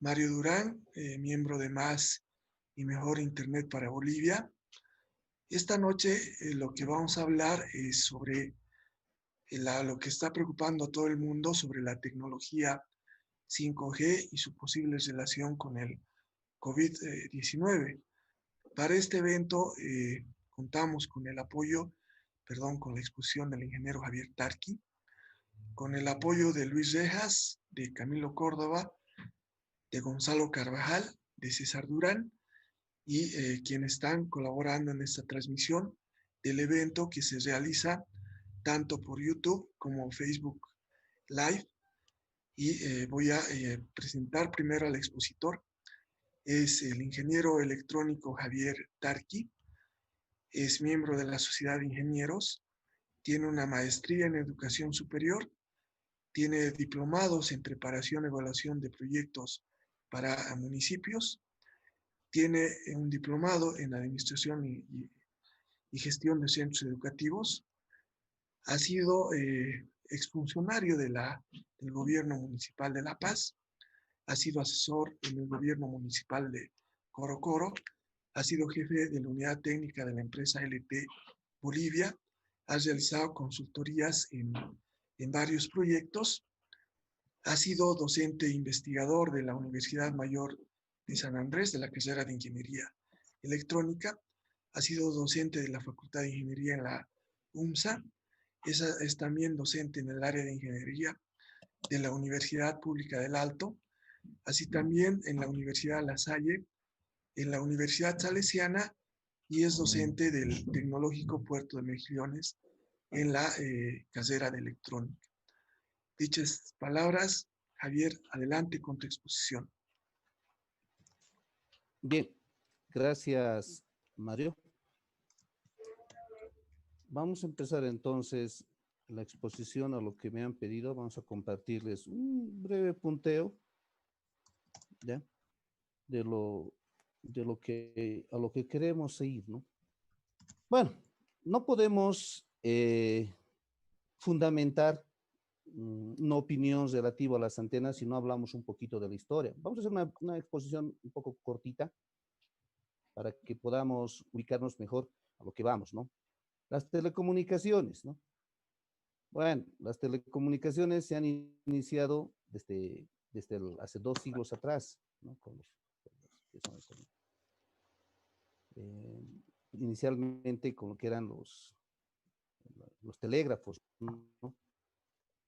Mario Durán, miembro de Más y Mejor Internet para Bolivia. Esta noche lo que vamos a hablar es sobre lo que está preocupando a todo el mundo sobre la tecnología 5G y su posible relación con el COVID-19. Para este evento contamos con el apoyo, con la exposición del ingeniero Javier Tarqui, con el apoyo de Luis Rejas, de Camilo Córdoba, de Gonzalo Carvajal, de César Durán y quienes están colaborando en esta transmisión del evento que se realiza tanto por YouTube como Facebook Live. Y voy a presentar primero al expositor. Es el ingeniero electrónico Javier Tarqui, es miembro de la Sociedad de Ingenieros, tiene una maestría en educación superior, tiene diplomados en preparación y evaluación de proyectos para municipios, tiene un diplomado en administración y gestión de centros educativos, ha sido exfuncionario del gobierno municipal de La Paz, ha sido asesor en el gobierno municipal de Coro Coro, ha sido jefe de la unidad técnica de la empresa LT Bolivia, ha realizado consultorías en varios proyectos, ha sido docente e investigador de la Universidad Mayor de San Andrés, de la carrera de Ingeniería Electrónica, ha sido docente de la Facultad de Ingeniería en la UMSA, es también docente en el área de Ingeniería de la Universidad Pública del Alto, así también en la Universidad La Salle, en la Universidad Salesiana y es docente del Tecnológico Puerto de Mejillones en la carrera de Electrónica. Dichas palabras, Javier, adelante con tu exposición. Bien, gracias, Mario. Vamos a empezar entonces la exposición a lo que me han pedido. Vamos a compartirles un breve punteo, ¿ya? De lo que, a lo que queremos ir, ¿no? Bueno, no podemos fundamentar una opinión relativa a las antenas si no hablamos un poquito de la historia. Vamos a hacer una exposición un poco cortita para que podamos ubicarnos mejor a lo que vamos, ¿no? Las telecomunicaciones, ¿no? Bueno, las telecomunicaciones se han iniciado desde hace 2 siglos atrás, ¿no? Eh, Inicialmente con lo que eran los telégrafos, ¿no?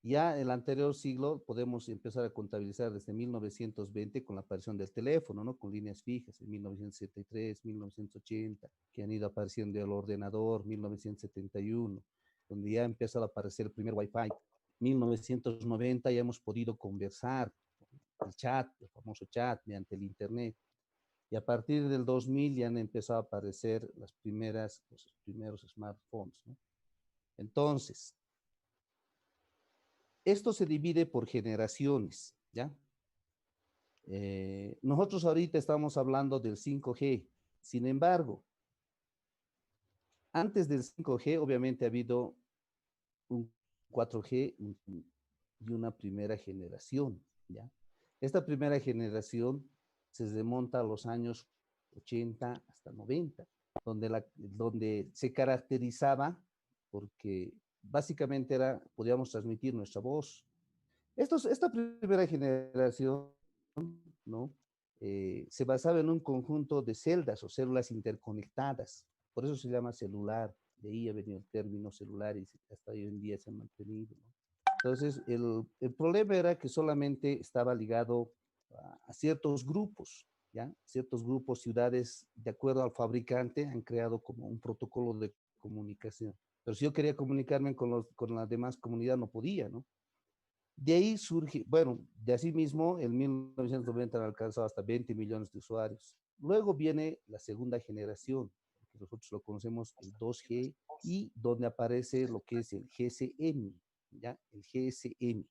Ya en el anterior siglo podemos empezar a contabilizar desde 1920 con la aparición del teléfono, ¿no? Con líneas fijas, en 1973, 1980, que han ido apareciendo el ordenador, 1971, donde ya empieza a aparecer el primer Wi-Fi. 1990 ya hemos podido conversar, el chat, el famoso chat, mediante el Internet. Y a partir del 2000 ya han empezado a aparecer los primeros smartphones, ¿no? Entonces, esto se divide por generaciones, ¿ya? Nosotros ahorita estamos hablando del 5G. Sin embargo, antes del 5G, obviamente ha habido un 4G y una primera generación, ¿ya? Esta primera generación se remonta a los años 80 hasta 90, donde se caracterizaba porque básicamente podíamos transmitir nuestra voz. Esta primera generación, ¿no? Se basaba en un conjunto de celdas o células interconectadas, por eso se llama celular, de ahí ha venido el término celular y hasta hoy en día se ha mantenido, ¿no? Entonces, el problema era que solamente estaba ligado a ciertos grupos, ¿ya? Ciertos grupos, ciudades, de acuerdo al fabricante, han creado como un protocolo de comunicación. Pero si yo quería comunicarme con la demás comunidad, no podía, ¿no? De ahí surge, bueno, de así mismo, en 1990 han alcanzado hasta 20 millones de usuarios. Luego viene la segunda generación, que nosotros lo conocemos el 2G, y donde aparece lo que es el GSM, ¿ya? El GSM.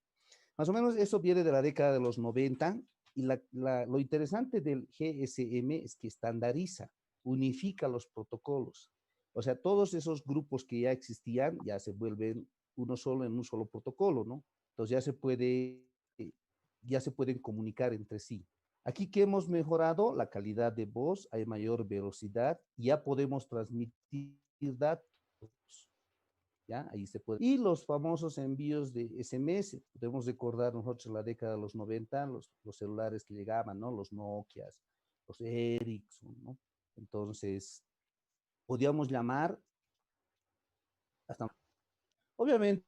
Más o menos eso viene de la década de los 90, y lo interesante del GSM es que estandariza, unifica los protocolos. O sea, todos esos grupos que ya existían ya se vuelven uno solo en un solo protocolo, ¿no? Entonces ya se pueden comunicar entre sí. Aquí que hemos mejorado la calidad de voz, hay mayor velocidad, ya podemos transmitir datos, ¿ya? Ahí se puede. Y los famosos envíos de SMS, podemos recordar nosotros la década de los 90, los celulares que llegaban, ¿no? Los Nokias, los Ericsson, ¿no? Entonces, podíamos llamar hasta... Obviamente,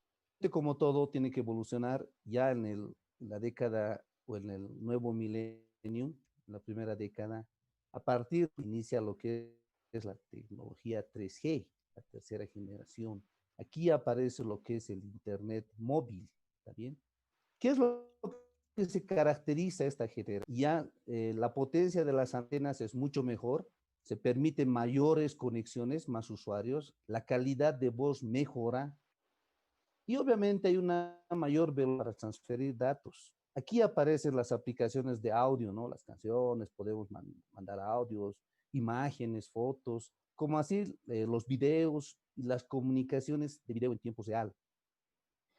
como todo, tiene que evolucionar ya en la década o en el nuevo milenio, en la primera década, a partir inicia lo que es la tecnología 3G, la tercera generación. Aquí aparece lo que es el Internet móvil, ¿está bien? ¿Qué es lo que se caracteriza esta generación? Ya la potencia de las antenas es mucho mejor, se permiten mayores conexiones, más usuarios, la calidad de voz mejora, y obviamente hay una mayor velocidad para transferir datos. Aquí aparecen las aplicaciones de audio, ¿no? Las canciones, podemos mandar audios, imágenes, fotos, como así los videos y las comunicaciones de video en tiempo real.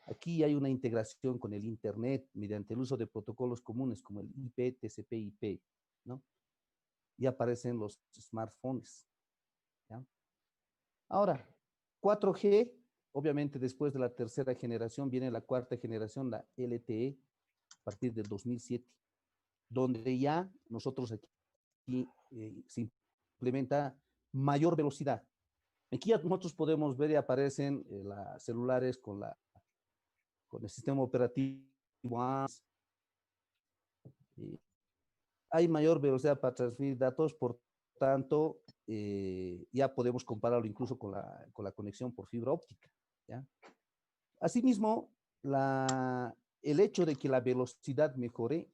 Aquí hay una integración con el Internet mediante el uso de protocolos comunes como el IP, TCP/IP, ¿no? Y aparecen los smartphones, ¿ya? Ahora, 4G, obviamente después de la tercera generación viene la cuarta generación, la LTE, a partir del 2007, donde ya nosotros aquí se implementa mayor velocidad. Aquí nosotros podemos ver y aparecen las celulares con el sistema operativo. Eh, hay mayor velocidad para transmitir datos, por tanto, ya podemos compararlo incluso con la conexión por fibra óptica, ¿ya? Asimismo, el hecho de que la velocidad mejore,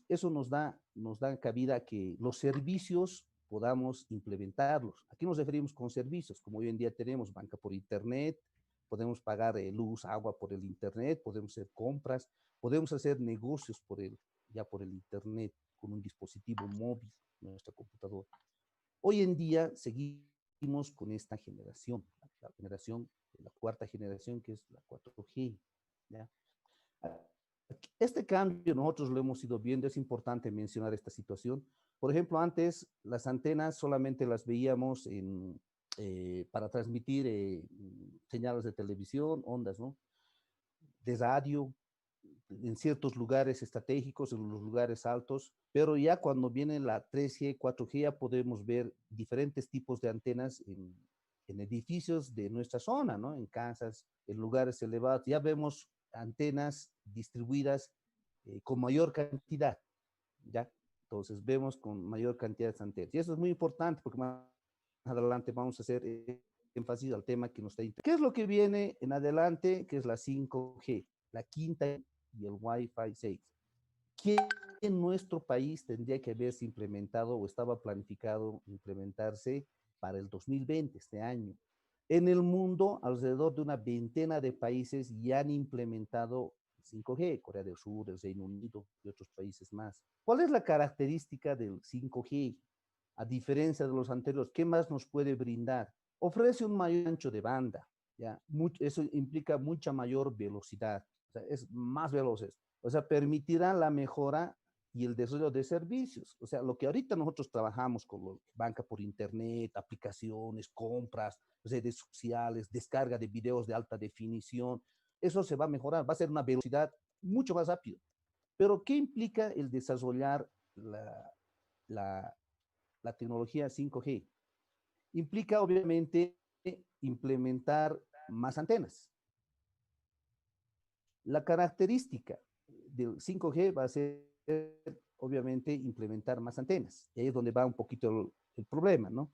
eso nos da cabida a que los servicios podamos implementarlos. ¿A qué nos referimos con servicios? Como hoy en día tenemos banca por internet, podemos pagar luz, agua por el internet, podemos hacer compras, podemos hacer negocios ya por el internet con un dispositivo móvil, nuestra computadora. Hoy en día seguimos con esta generación, la cuarta generación, que es la 4G. ¿Ya? Este cambio nosotros lo hemos ido viendo, es importante mencionar esta situación. Por ejemplo, antes las antenas solamente las veíamos para transmitir señales de televisión, ondas, ¿no? De radio, en ciertos lugares estratégicos, en los lugares altos, pero ya cuando viene la 3G, 4G, ya podemos ver diferentes tipos de antenas en edificios de nuestra zona, ¿no? En casas, en lugares elevados, ya vemos antenas distribuidas con mayor cantidad, ¿ya? Entonces vemos con mayor cantidad de antenas. Y eso es muy importante porque más adelante vamos a hacer énfasis al tema que nos está interesando. ¿Qué es lo que viene en adelante? Que es la 5G, la quinta y el Wi-Fi 6. ¿Qué en nuestro país tendría que haberse implementado o estaba planificado implementarse para el 2020, este año? En el mundo, alrededor de una veintena de países ya han implementado 5G, Corea del Sur, el Reino Unido y otros países más. ¿Cuál es la característica del 5G? A diferencia de los anteriores, ¿qué más nos puede brindar? Ofrece un mayor ancho de banda, ¿ya? Eso implica mucha mayor velocidad, o sea, es más veloz, o sea, permitirá la mejora y el desarrollo de servicios. O sea, lo que ahorita nosotros trabajamos con banca por internet, aplicaciones, compras, redes sociales, descarga de videos de alta definición, eso se va a mejorar, va a ser una velocidad mucho más rápida. Pero, ¿qué implica el desarrollar la, la tecnología 5G? Implica, obviamente, implementar más antenas. La característica del 5G va a ser, obviamente, implementar más antenas. Y ahí es donde va un poquito el problema, ¿no?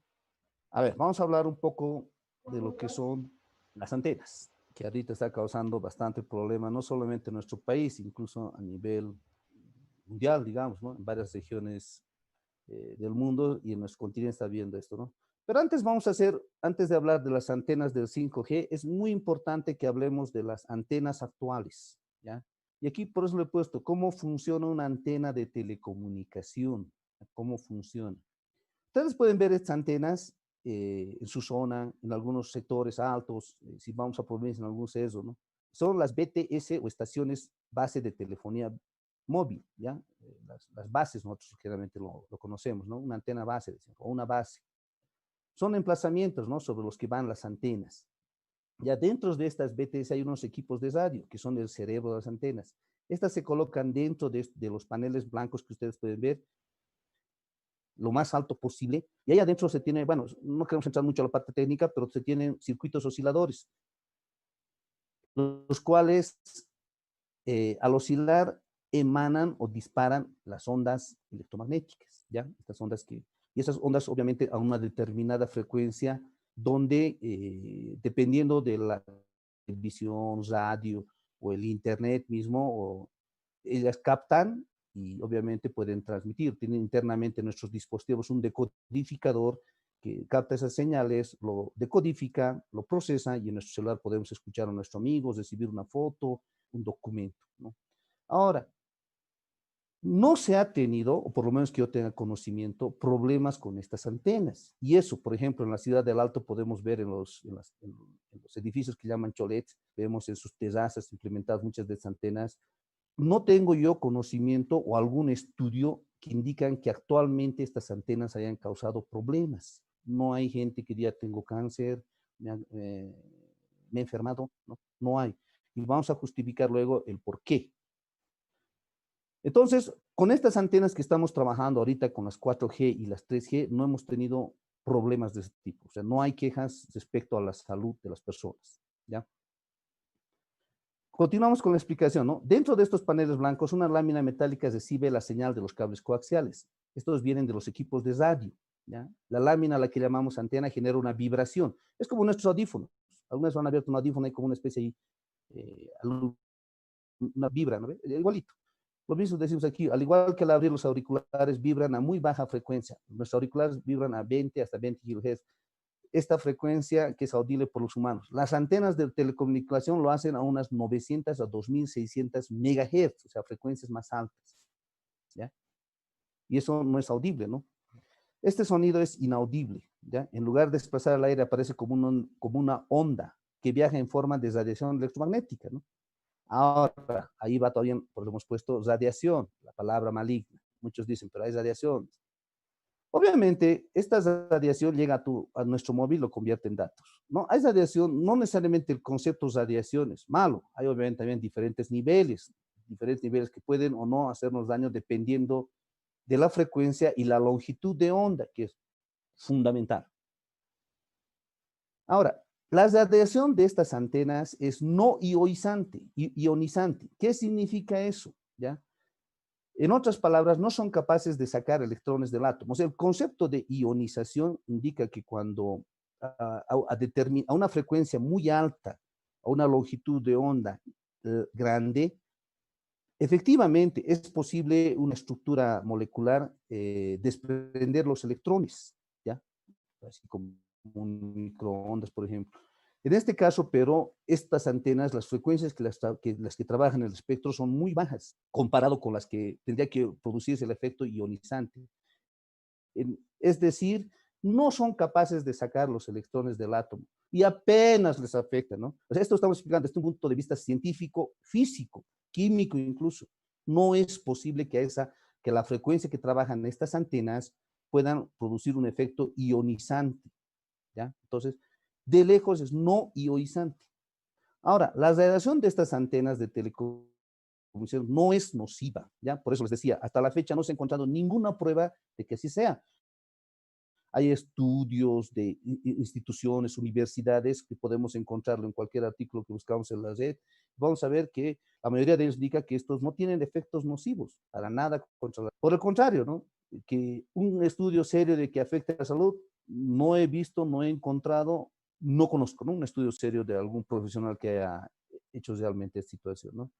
A ver, vamos a hablar un poco de lo que son las antenas, que ahorita está causando bastante problema, no solamente en nuestro país, incluso a nivel mundial, digamos, ¿no? En varias regiones del mundo y en nuestro continente está viendo esto, ¿no? Pero antes de hablar de las antenas del 5G, es muy importante que hablemos de las antenas actuales, ¿ya? Y aquí por eso le he puesto cómo funciona una antena de telecomunicación, cómo funciona. Ustedes pueden ver estas antenas en su zona, en algunos sectores altos, si vamos a provincia en algún ceso, ¿no? Son las BTS o estaciones base de telefonía móvil, ¿ya? Las bases nosotros generalmente lo conocemos, ¿no? Una antena base, decimos, o una base. Son emplazamientos, ¿no? Sobre los que van las antenas. Ya dentro de estas BTS hay unos equipos de radio, que son el cerebro de las antenas. Estas se colocan dentro de los paneles blancos que ustedes pueden ver, lo más alto posible, y ahí adentro se tiene, bueno, no queremos entrar mucho a la parte técnica, pero se tienen circuitos osciladores, los cuales al oscilar emanan o disparan las ondas electromagnéticas, ¿ya? Estas ondas y esas ondas obviamente a una determinada frecuencia donde dependiendo de la televisión, radio o el internet mismo, ellas captan y obviamente pueden transmitir. Tienen internamente nuestros dispositivos un decodificador que capta esas señales, lo decodifica, lo procesa y en nuestro celular podemos escuchar a nuestros amigos, recibir una foto, un documento, ¿no? Ahora, no se ha tenido, o por lo menos que yo tenga conocimiento, problemas con estas antenas. Y eso, por ejemplo, en la ciudad del Alto podemos ver en los edificios que llaman cholets, vemos en sus terrazas implementadas muchas de estas antenas. No tengo yo conocimiento o algún estudio que indican que actualmente estas antenas hayan causado problemas. No hay gente que diga tengo cáncer, me he enfermado, no, no hay. Y vamos a justificar luego el por qué. Entonces, con estas antenas que estamos trabajando ahorita con las 4G y las 3G, no hemos tenido problemas de este tipo. O sea, no hay quejas respecto a la salud de las personas, ¿ya? Continuamos con la explicación, ¿no? Dentro de estos paneles blancos, una lámina metálica recibe la señal de los cables coaxiales. Estos vienen de los equipos de radio, ¿ya? La lámina, a la que llamamos antena, genera una vibración. Es como nuestros audífonos. Algunas van a ver un audífono ahí como una especie de una vibra, ¿no? Igualito. Lo mismo decimos aquí, al igual que al abrir los auriculares vibran a muy baja frecuencia. Nuestros auriculares vibran a 20 hasta 20 kHz. Esta frecuencia que es audible por los humanos. Las antenas de telecomunicación lo hacen a unas 900 a 2600 megahertz, o sea, frecuencias más altas, ¿ya? Y eso no es audible, ¿no? Este sonido es inaudible, ¿ya? En lugar de desplazar al aire aparece como una onda que viaja en forma de radiación electromagnética, ¿no? Ahora, ahí va todavía, porque hemos puesto radiación, la palabra maligna. Muchos dicen, pero hay radiación. Obviamente, esta radiación llega a nuestro móvil y lo convierte en datos, ¿no? Hay radiación, no necesariamente el concepto radiación es malo. Hay obviamente también diferentes niveles que pueden o no hacernos daño dependiendo de la frecuencia y la longitud de onda, que es fundamental. Ahora, la radiación de estas antenas es no ionizante. ¿Qué significa eso? ¿Ya? En otras palabras, no son capaces de sacar electrones del átomo. O sea, el concepto de ionización indica que cuando a una frecuencia muy alta, a una longitud de onda grande, efectivamente es posible una estructura molecular desprender los electrones, ¿ya? Así como un microondas, por ejemplo. En este caso, pero estas antenas, las frecuencias las que trabajan en el espectro son muy bajas, comparado con las que tendría que producirse el efecto ionizante. Es decir, no son capaces de sacar los electrones del átomo y apenas les afecta, ¿no? O sea, esto estamos explicando desde un punto de vista científico, físico, químico incluso. No es posible que la frecuencia que trabajan estas antenas puedan producir un efecto ionizante, ¿ya? Entonces, de lejos es no ionizante. Ahora, la radiación de estas antenas de telecomunicación no es nociva, ¿ya? Por eso les decía, hasta la fecha no se ha encontrado ninguna prueba de que así sea. Hay estudios de instituciones, universidades, que podemos encontrarlo en cualquier artículo que buscamos en la red. Vamos a ver que la mayoría de ellos indica que estos no tienen efectos nocivos, para nada. Por el contrario, ¿no? Que un estudio serio de que afecte a la salud, no he visto, no he encontrado, no conozco, ¿no? Un estudio serio de algún profesional que haya hecho realmente esta situación, ¿no?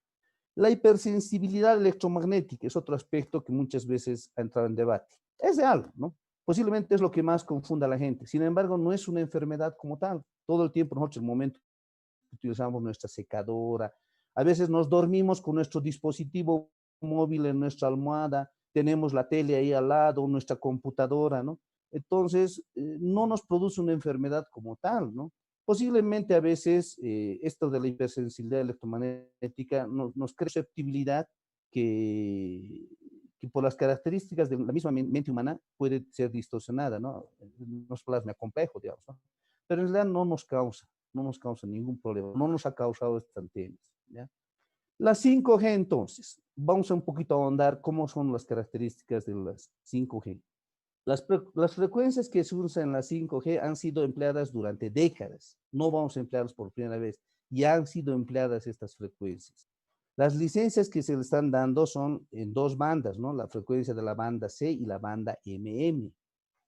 La hipersensibilidad electromagnética es otro aspecto que muchas veces ha entrado en debate. Es real, ¿no? Posiblemente es lo que más confunda a la gente. Sin embargo, no es una enfermedad como tal. Todo el tiempo nosotros, en el momento que utilizamos nuestra secadora, a veces nos dormimos con nuestro dispositivo móvil en nuestra almohada, tenemos la tele ahí al lado, nuestra computadora, ¿no? Entonces, no nos produce una enfermedad como tal, ¿no? Posiblemente a veces esto de la hipersensibilidad electromagnética nos crea susceptibilidad que, que por las características de la misma mente humana puede ser distorsionada, ¿no? No es plasma complejo, digamos, ¿no? Pero en realidad no nos causa ningún problema, no nos ha causado estas antenas, ¿ya? Las 5G entonces, vamos a un poquito a ahondar cómo son las características de las 5G. Las frecuencias que se usan en la 5G han sido empleadas durante décadas. No vamos a emplearlas por primera vez. Ya han sido empleadas estas frecuencias. Las licencias que se le están dando son en dos bandas, ¿no? La frecuencia de la banda C y la banda MM.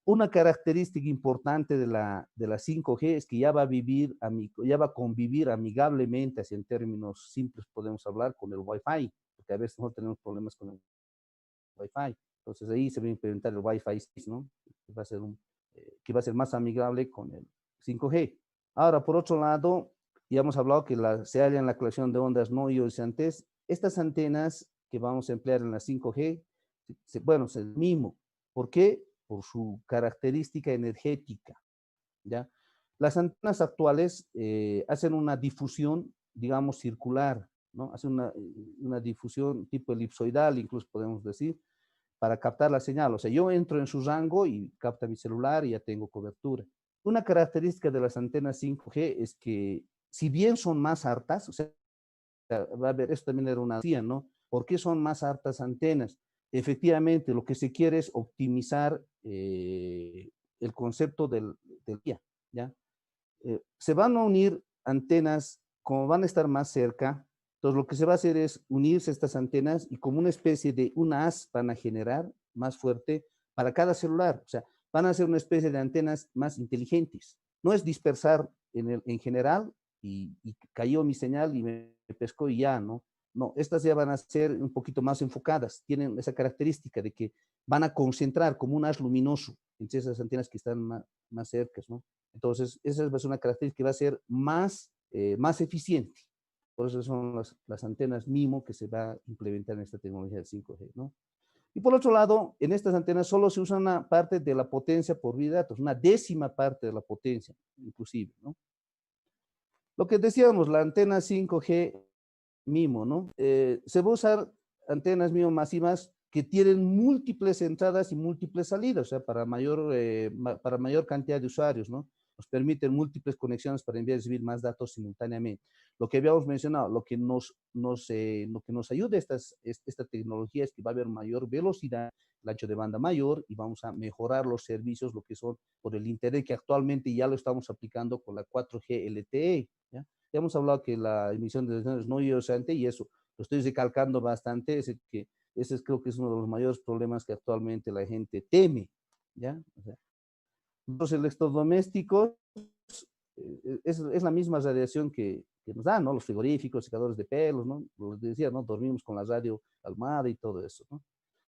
Una característica importante de la 5G es que ya va a ya va a convivir amigablemente, así en términos simples podemos hablar, con el Wi-Fi, porque a veces no tenemos problemas con el Wi-Fi. Entonces ahí se va a implementar el Wi-Fi 6, ¿no? Que va a ser más amigable con el 5G. Ahora, por otro lado, ya hemos hablado que se halla en la colección de ondas no ionizantes. Estas antenas que vamos a emplear en la 5G, bueno, es el mismo. ¿Por qué? Por su característica energética, ¿ya? Las antenas actuales hacen una difusión, digamos, circular, ¿no? Hacen una difusión tipo elipsoidal, incluso podemos decir, para captar la señal. O sea, yo entro en su rango y capta mi celular y ya tengo cobertura. Una característica de las antenas 5G es que, si bien son más hartas, o sea, va a ver, esto también era una decía, ¿no? ¿Por qué son más hartas antenas? Efectivamente, lo que se quiere es optimizar el concepto del día, ¿ya? Se van a unir antenas, como van a estar más cerca, entonces lo que se va a hacer es unirse estas antenas y como una especie de una haz van a generar más fuerte para cada celular, o sea, van a ser una especie de antenas más inteligentes. No es dispersar en general y cayó mi señal y me pescó y ya, ¿no? No, estas ya van a ser un poquito más enfocadas, tienen esa característica de que van a concentrar como un haz luminoso entre esas antenas que están más cerca, ¿no? Entonces, esa es una característica que va a ser más eficiente. Por eso son las antenas MIMO que se va a implementar en esta tecnología del 5G, ¿no? Y por otro lado, en estas antenas solo se usa una parte de la potencia por vía de datos, una décima parte de la potencia, inclusive, ¿no? Lo que decíamos, la antena 5G MIMO, ¿no? Se va a usar antenas MIMO masivas que tienen múltiples entradas y múltiples salidas, o sea, para mayor cantidad de usuarios, ¿no? Nos permiten múltiples conexiones para enviar y recibir más datos simultáneamente. Lo que habíamos mencionado, lo que nos ayuda esta tecnología es que va a haber mayor velocidad, el ancho de banda mayor y vamos a mejorar los servicios, lo que son por el Internet, que actualmente ya lo estamos aplicando con la 4G LTE, ¿ya? Ya hemos hablado que la emisión de señales no ionizantes, y eso lo estoy recalcando bastante, creo que es uno de los mayores problemas que actualmente la gente teme, ¿ya? O sea, los electrodomésticos es la misma radiación que nos dan, ¿no? Los frigoríficos, secadores de pelos, ¿no? Lo decía, ¿no? Dormimos con la radio almohada y todo eso, ¿no?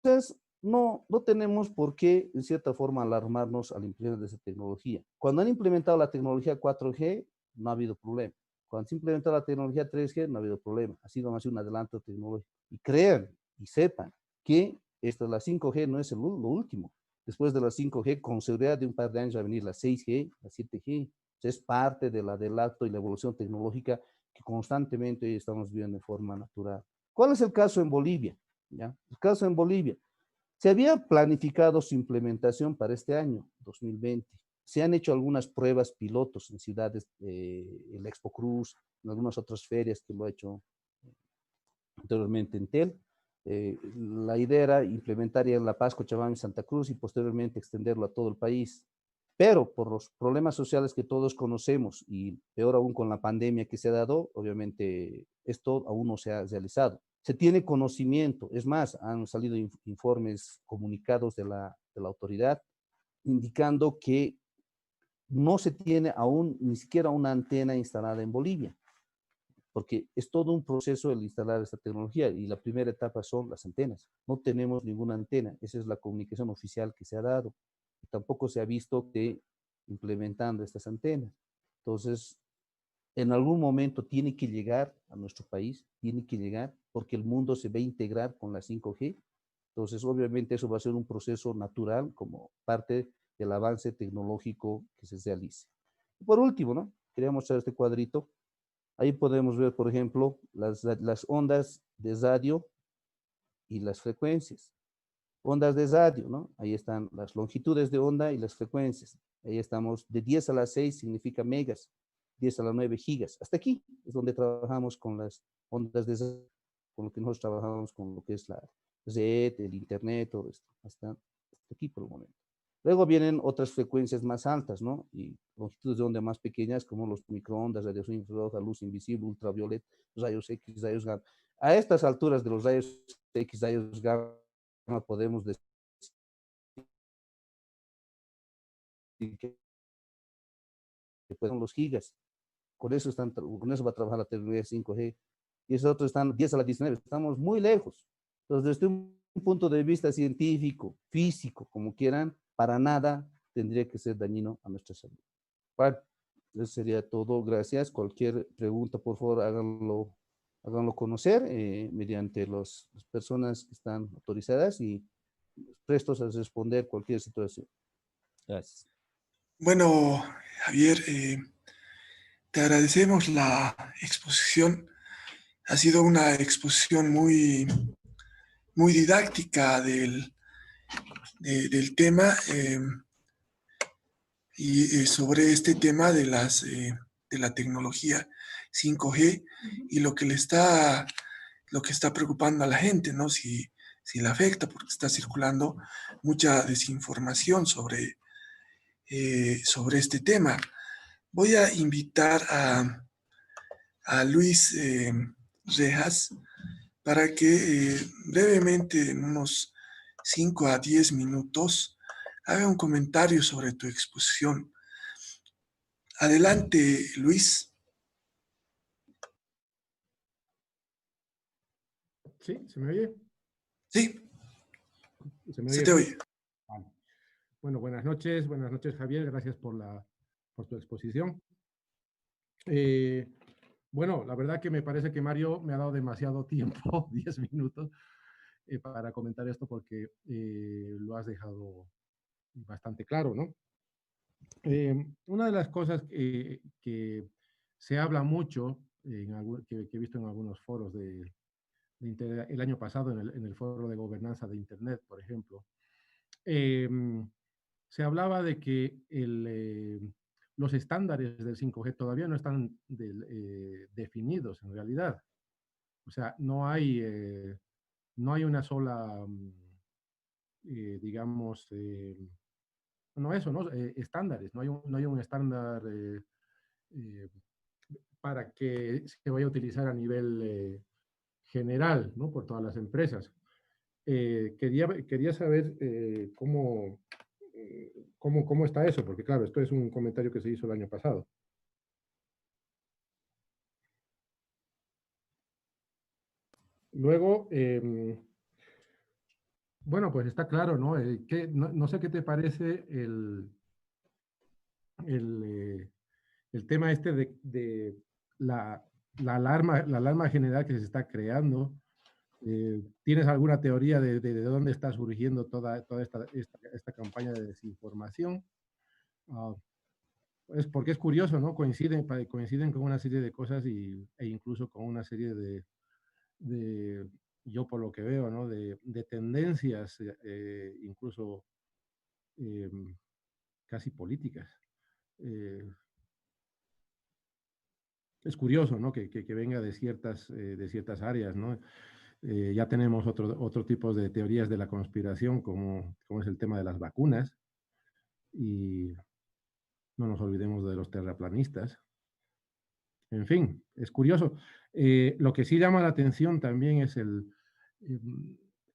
Entonces, no tenemos por qué, en cierta forma, alarmarnos al implementar de esa tecnología. Cuando han implementado la tecnología 4G, no ha habido problema. Cuando se implementó la tecnología 3G, no ha habido problema. Ha sido más un adelanto tecnológico. Y crean y sepan que la 5G no es lo último. Después de la 5G, con seguridad de un par de años va a venir la 6G, la 7G. Es parte del adelanto y la evolución tecnológica que constantemente hoy estamos viendo de forma natural. ¿Cuál es el caso en Bolivia? ¿Ya? El caso en Bolivia. Se había planificado su implementación para este año, 2020. Se han hecho algunas pruebas pilotos en ciudades, el Expo Cruz, en algunas otras ferias que lo ha hecho anteriormente Entel. La idea era implementar ya en La Paz, Cochabamba y Santa Cruz y posteriormente extenderlo a todo el país. Pero por los problemas sociales que todos conocemos y peor aún con la pandemia que se ha dado, obviamente esto aún no se ha realizado. Se tiene conocimiento, es más, han salido informes comunicados de la autoridad indicando que no se tiene aún ni siquiera una antena instalada en Bolivia, porque es todo un proceso el instalar esta tecnología y la primera etapa son las antenas. No tenemos ninguna antena, esa es la comunicación oficial que se ha dado. Tampoco se ha visto que implementando estas antenas. Entonces, en algún momento tiene que llegar a nuestro país, tiene que llegar, porque el mundo se va a integrar con la 5G. Entonces, obviamente, eso va a ser un proceso natural como parte del avance tecnológico que se realice. Y por último, ¿no? Quería mostrar este cuadrito. Ahí podemos ver, por ejemplo, las ondas de radio y las frecuencias. Ondas de radio, ¿no? Ahí están las longitudes de onda y las frecuencias. Ahí estamos, de 10 a la 6 significa megas, 10 a la 9 gigas. Hasta aquí es donde trabajamos con las ondas de radio, con lo que nosotros trabajamos con lo que es la red, el internet, todo esto. Hasta aquí por el momento. Luego vienen otras frecuencias más altas, ¿no? Y longitudes de onda más pequeñas, como los microondas, radiación infrarroja, luz invisible, ultravioleta, rayos X, rayos gamma. A estas alturas de los rayos X, rayos gamma, podemos decir que pueden los gigas. Con eso va a trabajar la tecnología 5G. Y esos otros están 10 a la 19. Estamos muy lejos. Entonces, desde un punto de vista científico, físico, como quieran, para nada tendría que ser dañino a nuestra salud. Bueno, eso sería todo. Gracias. Cualquier pregunta, por favor, háganlo conocer mediante las personas que están autorizadas y prestos a responder cualquier situación. Gracias. Bueno, Javier, te agradecemos la exposición. Ha sido una exposición muy, muy didáctica del tema y sobre este tema de la tecnología 5G y lo que está preocupando a la gente, ¿no? Si le afecta, porque está circulando mucha desinformación sobre este tema. Voy a invitar a Luis Rejas para que brevemente, en unos 5 a 10 minutos, haga un comentario sobre tu exposición. Adelante, Luis. ¿Sí? ¿Se me oye? Sí, ¿Se me se oye te bien? oye. Vale. Bueno, buenas noches Javier, gracias por tu exposición. Bueno, la verdad que me parece que Mario me ha dado demasiado tiempo, 10 minutos, para comentar esto porque lo has dejado bastante claro, ¿no? Una de las cosas que se habla mucho, que he visto en algunos foros el año pasado en el foro de gobernanza de Internet, por ejemplo, se hablaba de que los estándares del 5G todavía no están definidos en realidad. O sea, no hay una sola, digamos, no eso, ¿no? Estándares, no hay un estándar eh, para que se vaya a utilizar a nivel general, ¿no? Por todas las empresas. Quería saber cómo está eso, porque claro, esto es un comentario que se hizo el año pasado. Luego, bueno, pues está claro, ¿no? No sé qué te parece el tema este de la alarma general que se está creando. ¿Tienes alguna teoría de dónde está surgiendo toda esta campaña de desinformación? Es porque es curioso, ¿no? Coinciden con una serie de cosas e incluso con una serie de yo por lo que veo, ¿no? De tendencias, incluso eh, casi políticas. Es curioso, ¿no? Que venga de ciertas áreas, ¿no? Ya tenemos otro tipo de teorías de la conspiración, como es el tema de las vacunas, y no nos olvidemos de los terraplanistas. En fin, es curioso. Lo que sí llama la atención también es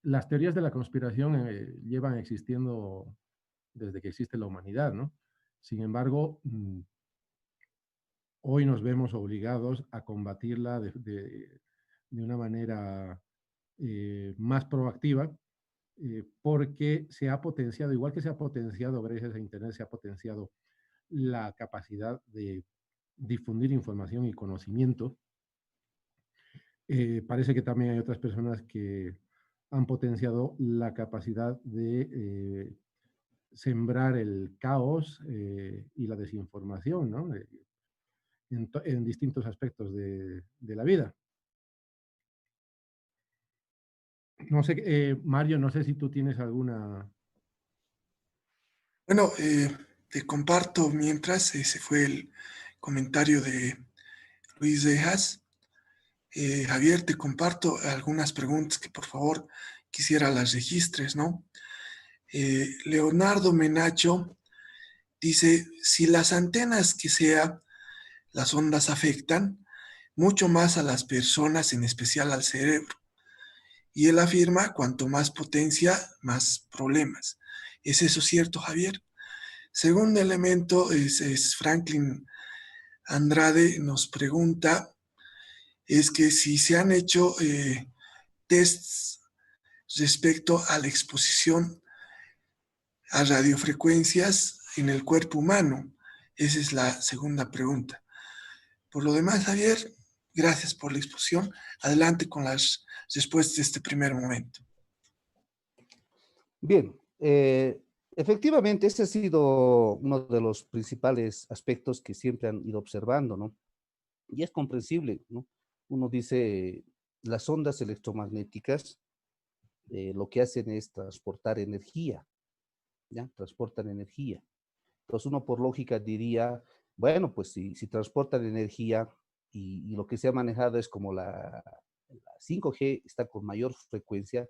las teorías de la conspiración llevan existiendo desde que existe la humanidad, ¿no? Sin embargo, hoy nos vemos obligados a combatirla de una manera más proactiva, porque se ha potenciado, igual que se ha potenciado gracias a Internet, se ha potenciado la capacidad de difundir información y conocimiento. Parece que también hay otras personas que han potenciado la capacidad de sembrar el caos y la desinformación, ¿no? En distintos aspectos de la vida. No sé, Mario, no sé si tú tienes alguna... Bueno, te comparto mientras ese fue el comentario de Luis Dejas. Javier, te comparto algunas preguntas que por favor quisiera las registres, ¿no? Leonardo Menacho dice, si las antenas que sea, las ondas afectan mucho más a las personas, en especial al cerebro. Y él afirma, cuanto más potencia, más problemas. ¿Es eso cierto, Javier? Segundo elemento es Franklin Andrade nos pregunta, es que si se han hecho tests respecto a la exposición a radiofrecuencias en el cuerpo humano. Esa es la segunda pregunta. Por lo demás, Javier, gracias por la exposición. Adelante con las respuestas de este primer momento. Bien, efectivamente, ese ha sido uno de los principales aspectos que siempre han ido observando, ¿no? Y es comprensible, ¿no? Uno dice, las ondas electromagnéticas lo que hacen es transportar energía, ¿ya? Transportan energía. Entonces uno por lógica diría, bueno, pues si transportan energía y lo que se ha manejado es como la 5G está con mayor frecuencia,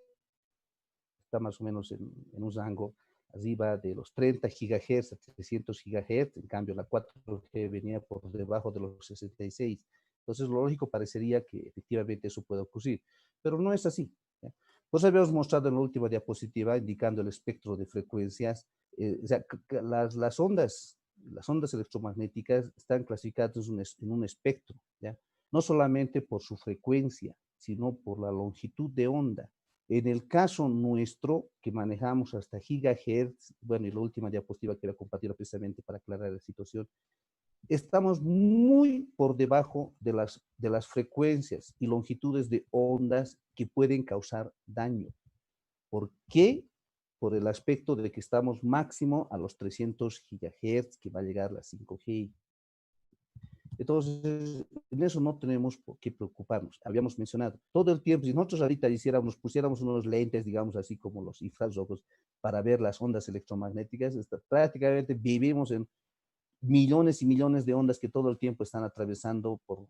está más o menos en un rango arriba de los 30 gigahertz a 300 gigahertz, en cambio la 4G venía por debajo de los 66. Entonces lo lógico parecería que efectivamente eso puede ocurrir, pero no es así, ¿ya? Pues habíamos mostrado en la última diapositiva indicando el espectro de frecuencias, o sea, las ondas electromagnéticas están clasificadas en un espectro, ¿ya? No solamente por su frecuencia, sino por la longitud de onda. En el caso nuestro, que manejamos hasta gigahertz, bueno, y la última diapositiva que era compartida precisamente para aclarar la situación, estamos muy por debajo de las frecuencias y longitudes de ondas que pueden causar daño. ¿Por qué? Por el aspecto de que estamos máximo a los 300 gigahertz que va a llegar la 5G. Entonces, en eso no tenemos por qué preocuparnos. Habíamos mencionado todo el tiempo, si nosotros ahorita nos pusiéramos unos lentes, digamos así como los infrarrojos, para ver las ondas electromagnéticas, prácticamente vivimos en millones y millones de ondas que todo el tiempo están atravesando por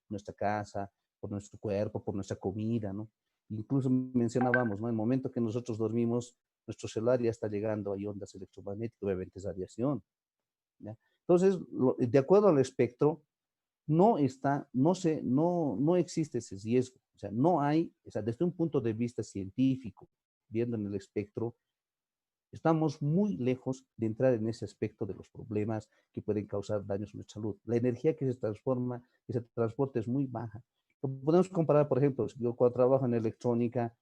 nuestra casa, por nuestro cuerpo, por nuestra comida, ¿no? Incluso mencionábamos, ¿no? En el momento que nosotros dormimos, nuestro celular ya está llegando a ondas electromagnéticas, obviamente es radiación, ¿ya? Entonces, de acuerdo al espectro, no existe ese riesgo. O sea, no hay, o sea, desde un punto de vista científico, viendo en el espectro, estamos muy lejos de entrar en ese aspecto de los problemas que pueden causar daños a nuestra salud. La energía que se transforma, que se transporta es muy baja. Lo podemos comparar, por ejemplo, yo cuando trabajo en electrónica,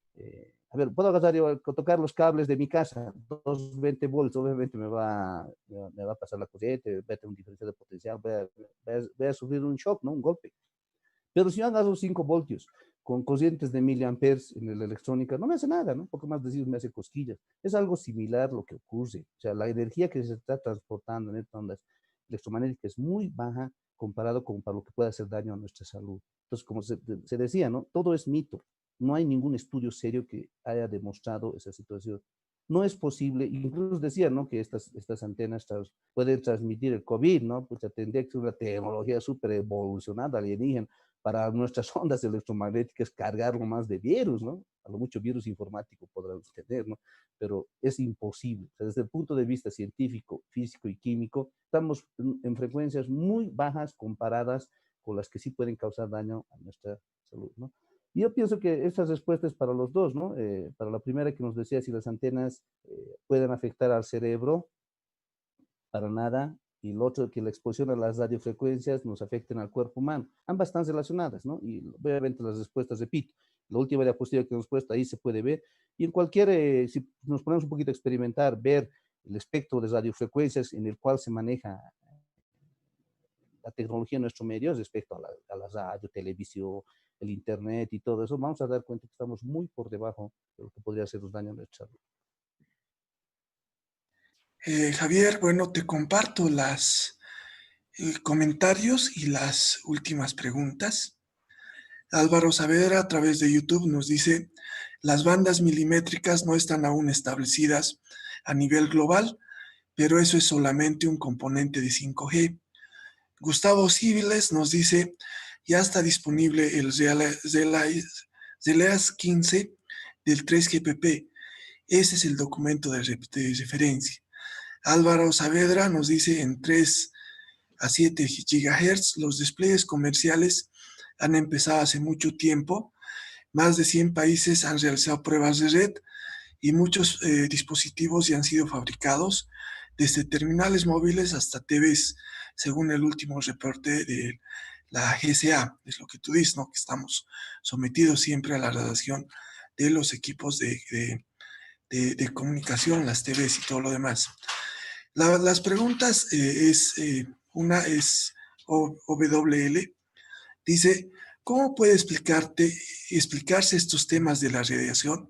a ver, puedo agarrar yo, tocar los cables de mi casa, 220 volts, obviamente me va a pasar la corriente, voy a tener un diferencial de potencial, voy a sufrir un shock, ¿no? Un golpe. Pero si yo agarro 5 voltios con corrientes de miliamperes en la electrónica, no me hace nada, ¿no? Poco más decir, me hace cosquillas. Es algo similar lo que ocurre. O sea, la energía que se está transportando en estas ondas electromagnéticas es muy baja comparado con para lo que puede hacer daño a nuestra salud. Entonces, como se decía, ¿no? Todo es mito. No hay ningún estudio serio que haya demostrado esa situación. No es posible, incluso decía, ¿no? Que estas antenas pueden transmitir el COVID, ¿no? Pues tendría que ser una tecnología súper evolucionada, alienígena, para nuestras ondas electromagnéticas cargarlo más de virus, ¿no? A lo mucho virus informático podrán tener, ¿no? Pero es imposible. O sea, desde el punto de vista científico, físico y químico, estamos en frecuencias muy bajas comparadas con las que sí pueden causar daño a nuestra salud, ¿no? Y yo pienso que esta respuesta es para los dos, ¿no? Para la primera que nos decía si las antenas pueden afectar al cerebro, para nada, y el otro que la exposición a las radiofrecuencias nos afecten al cuerpo humano. Ambas están relacionadas, ¿no? Y obviamente las respuestas, repito, la última diapositiva que hemos puesto ahí se puede ver, y en cualquier, si nos ponemos un poquito a experimentar, ver el espectro de radiofrecuencias en el cual se maneja la tecnología en nuestro medio respecto a la radio, televisión, el internet y todo eso, vamos a dar cuenta que estamos muy por debajo de lo que podría hacer los daños a nuestra salud. Javier, bueno, te comparto los comentarios y las últimas preguntas. Álvaro Saavedra a través de YouTube nos dice, Las bandas milimétricas no están aún establecidas a nivel global, pero eso es solamente un componente de 5G. Gustavo Civiles nos dice, ya está disponible el ZLEAS 15 del 3GPP. Ese es el documento de referencia. Álvaro Saavedra nos dice, en 3 a 7 GHz, los despliegues comerciales han empezado hace mucho tiempo. Más de 100 países han realizado pruebas de red y muchos dispositivos ya han sido fabricados, desde terminales móviles hasta TVs, según el último reporte de la GSA. Es lo que tú dices, ¿no? Que estamos sometidos siempre a la radiación de los equipos de comunicación, las TVs y todo lo demás. Las preguntas una es OWL, dice, ¿cómo puede explicarse estos temas de la radiación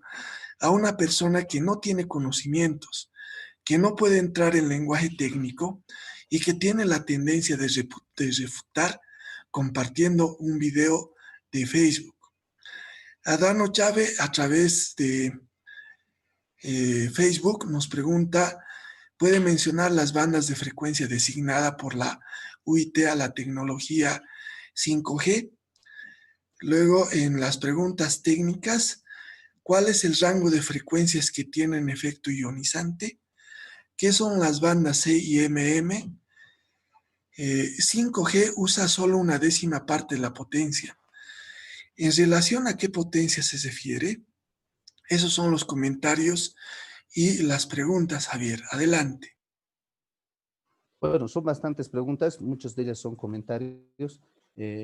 a una persona que no tiene conocimientos, que no puede entrar en lenguaje técnico y que tiene la tendencia de refutar compartiendo un video de Facebook? Adano Chávez, a través de Facebook, nos pregunta, ¿puede mencionar las bandas de frecuencia designada por la UIT a la tecnología 5G? Luego, en las preguntas técnicas, ¿cuál es el rango de frecuencias que tienen efecto ionizante? ¿Qué son las bandas C y MM? 5G usa solo una décima parte de la potencia. ¿En relación a qué potencia se refiere? Esos son los comentarios y las preguntas, Javier. Adelante. Bueno, son bastantes preguntas, muchas de ellas son comentarios.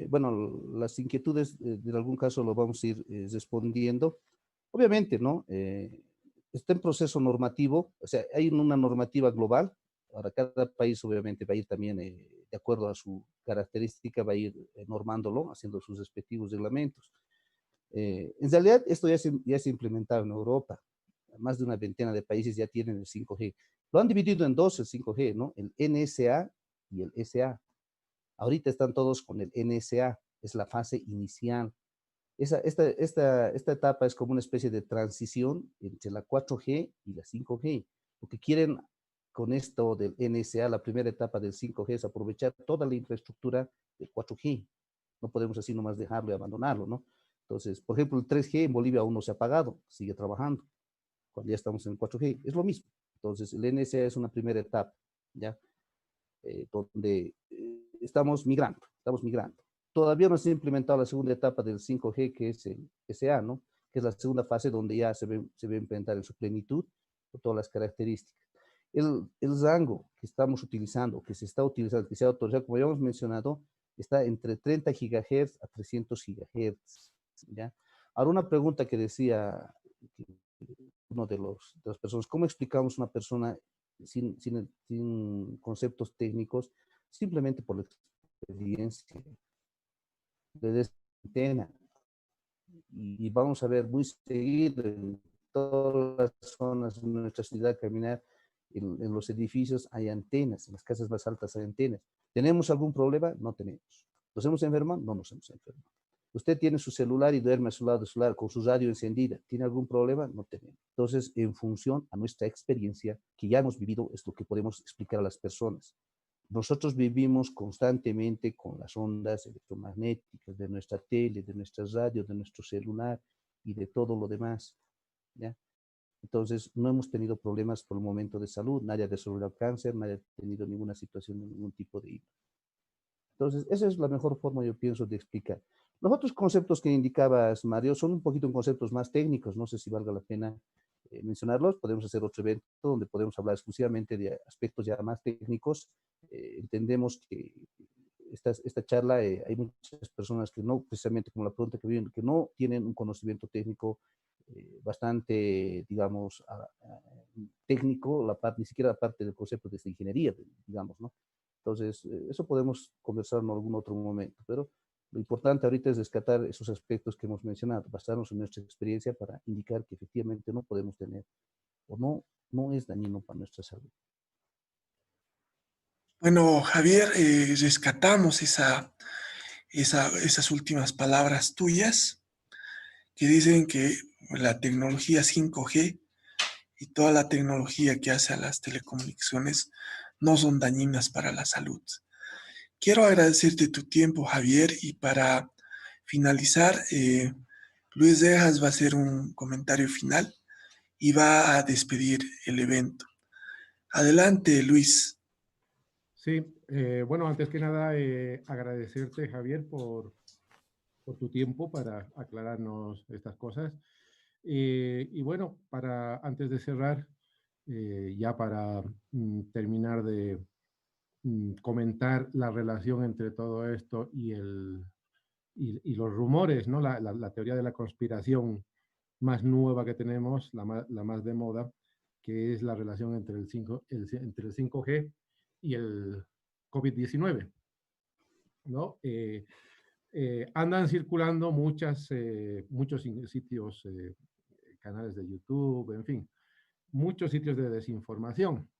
Bueno, las inquietudes, en algún caso lo vamos a ir respondiendo. Obviamente, ¿no? Está en proceso normativo, o sea, hay una normativa global. Ahora, cada país obviamente va a ir también, de acuerdo a su característica, va a ir normándolo, haciendo sus respectivos reglamentos. En realidad, esto ya se ha implementado en Europa. Más de una veintena de países ya tienen el 5G. Lo han dividido en dos el 5G, ¿no? El NSA y el SA. Ahorita están todos con el NSA, es la fase inicial. Esta etapa es como una especie de transición entre la 4G y la 5G. Lo que quieren con esto del NSA, la primera etapa del 5G, es aprovechar toda la infraestructura del 4G. No podemos así nomás dejarlo y abandonarlo, ¿no? Entonces, por ejemplo, el 3G en Bolivia aún no se ha apagado, sigue trabajando. Cuando ya estamos en el 4G, es lo mismo. Entonces, el NSA es una primera etapa, ¿ya? Donde estamos migrando. Todavía no se ha implementado la segunda etapa del 5G, que es el SA, ¿no? Que es la segunda fase donde ya se va a implementar en su plenitud, con todas las características. El rango que estamos utilizando, que se está utilizando, que se ha autorizado, como ya hemos mencionado, está entre 30 GHz a 300 GHz, ¿ya? Ahora, una pregunta que decía uno de las personas, ¿cómo explicamos una persona sin conceptos técnicos, simplemente por la experiencia de antena? Y vamos a ver muy seguido en todas las zonas de nuestra ciudad caminar, en los edificios hay antenas, en las casas más altas hay antenas. ¿Tenemos algún problema? No tenemos. ¿Nos hemos enfermado? No nos hemos enfermado. Usted tiene su celular y duerme a su lado del celular con su radio encendida. ¿Tiene algún problema? No tenemos. Entonces, en función a nuestra experiencia que ya hemos vivido, es lo que podemos explicar a las personas. Nosotros vivimos constantemente con las ondas electromagnéticas de nuestra tele, de nuestra radio, de nuestro celular y de todo lo demás, ¿ya? Entonces, no hemos tenido problemas por el momento de salud, nadie ha desarrollado cáncer, nadie ha tenido ninguna situación de ningún tipo de... Entonces, esa es la mejor forma, yo pienso, de explicar. Los otros conceptos que indicabas, Mario, son un poquito conceptos más técnicos, no sé si valga la pena mencionarlos. Podemos hacer otro evento donde podemos hablar exclusivamente de aspectos ya más técnicos. Entendemos que esta charla, hay muchas personas que no, precisamente como la pregunta que viene, que no tienen un conocimiento técnico bastante, digamos, técnico, ni siquiera la parte del concepto de esta ingeniería, digamos, ¿no? Entonces, eso podemos conversar en algún otro momento, pero lo importante ahorita es rescatar esos aspectos que hemos mencionado, basarnos en nuestra experiencia para indicar que efectivamente no podemos tener o no es dañino para nuestra salud. Bueno, Javier, rescatamos esas últimas palabras tuyas que dicen que la tecnología 5G y toda la tecnología que hace a las telecomunicaciones no son dañinas para la salud. Quiero agradecerte tu tiempo, Javier, y para finalizar, Luis Dejas va a hacer un comentario final y va a despedir el evento. Adelante, Luis. Sí, bueno, antes que nada, agradecerte, Javier, por tu tiempo para aclararnos estas cosas. Y bueno, antes de cerrar, ya para terminar de comentar la relación entre todo esto y los rumores, ¿no? La teoría de la conspiración más nueva que tenemos, la más de moda, que es la relación entre entre el 5G y el COVID-19, ¿no? Andan circulando muchos sitios, canales de YouTube, en fin, muchos sitios de desinformación.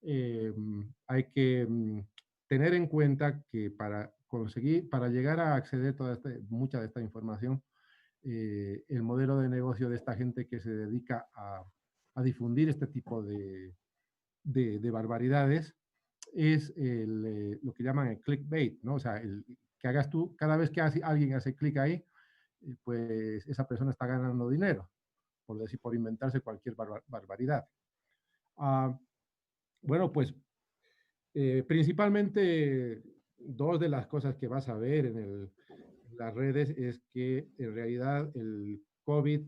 Hay que tener en cuenta que para llegar a acceder a mucha de esta información, el modelo de negocio de esta gente que se dedica a difundir este tipo de barbaridades es lo que llaman el clickbait, ¿no? O sea, que hagas tú, cada vez que alguien hace clic ahí, pues esa persona está ganando dinero, por inventarse cualquier barbaridad. Bueno, pues principalmente dos de las cosas que vas a ver en las redes es que en realidad el COVID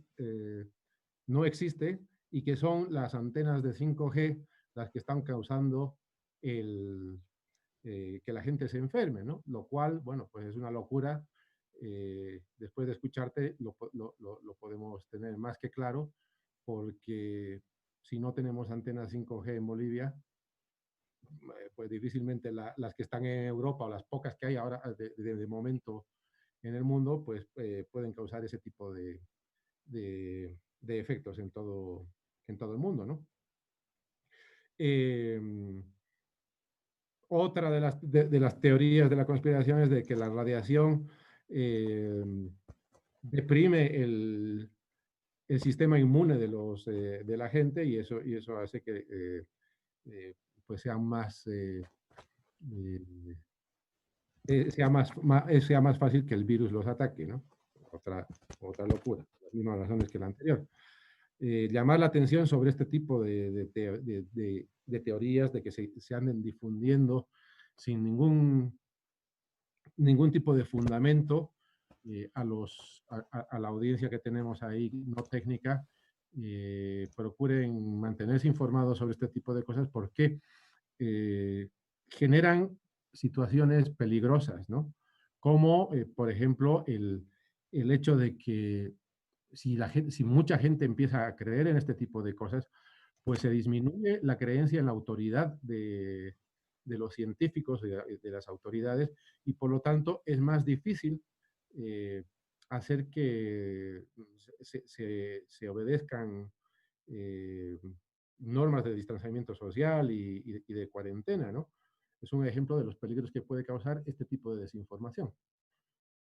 no existe y que son las antenas de 5G las que están causando que la gente se enferme, ¿no? Lo cual, bueno, pues es una locura. Después de escucharte lo podemos tener más que claro, porque si no tenemos antenas 5G en Bolivia, pues difícilmente las que están en Europa o las pocas que hay ahora de momento en el mundo, pues pueden causar ese tipo de efectos en todo el mundo, ¿no? Otra de las teorías de la conspiración es de que la radiación deprime el sistema inmune de la gente y eso hace que pues sea más sea más fácil que el virus los ataque, ¿no? Otra locura, las mismas razones que la anterior. Llamar la atención sobre este tipo de teorías, de que se anden difundiendo sin ningún tipo de fundamento a la audiencia que tenemos ahí, no técnica, procuren mantenerse informados sobre este tipo de cosas porque generan situaciones peligrosas, ¿no? Como, por ejemplo, el hecho de que si mucha gente empieza a creer en este tipo de cosas, pues se disminuye la creencia en la autoridad de los científicos, de las autoridades, y por lo tanto es más difícil hacer que se obedezcan normas de distanciamiento social y de cuarentena, ¿no? Es un ejemplo de los peligros que puede causar este tipo de desinformación.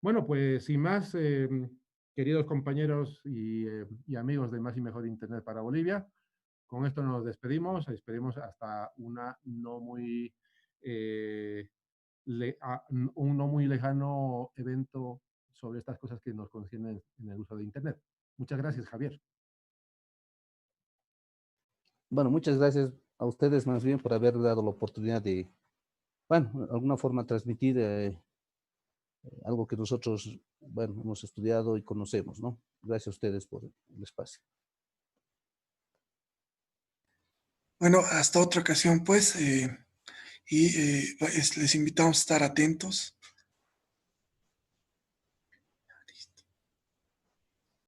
Bueno, pues sin más, queridos compañeros y amigos de Más y Mejor Internet para Bolivia, con esto nos despedimos hasta una no muy, un no muy lejano evento sobre estas cosas que nos conciernen en el uso de Internet. Muchas gracias, Javier. Bueno, muchas gracias a ustedes más bien por haber dado la oportunidad de, bueno, de alguna forma transmitir algo que nosotros, bueno, hemos estudiado y conocemos, ¿no? Gracias a ustedes por el espacio. Bueno, hasta otra ocasión, pues, les invitamos a estar atentos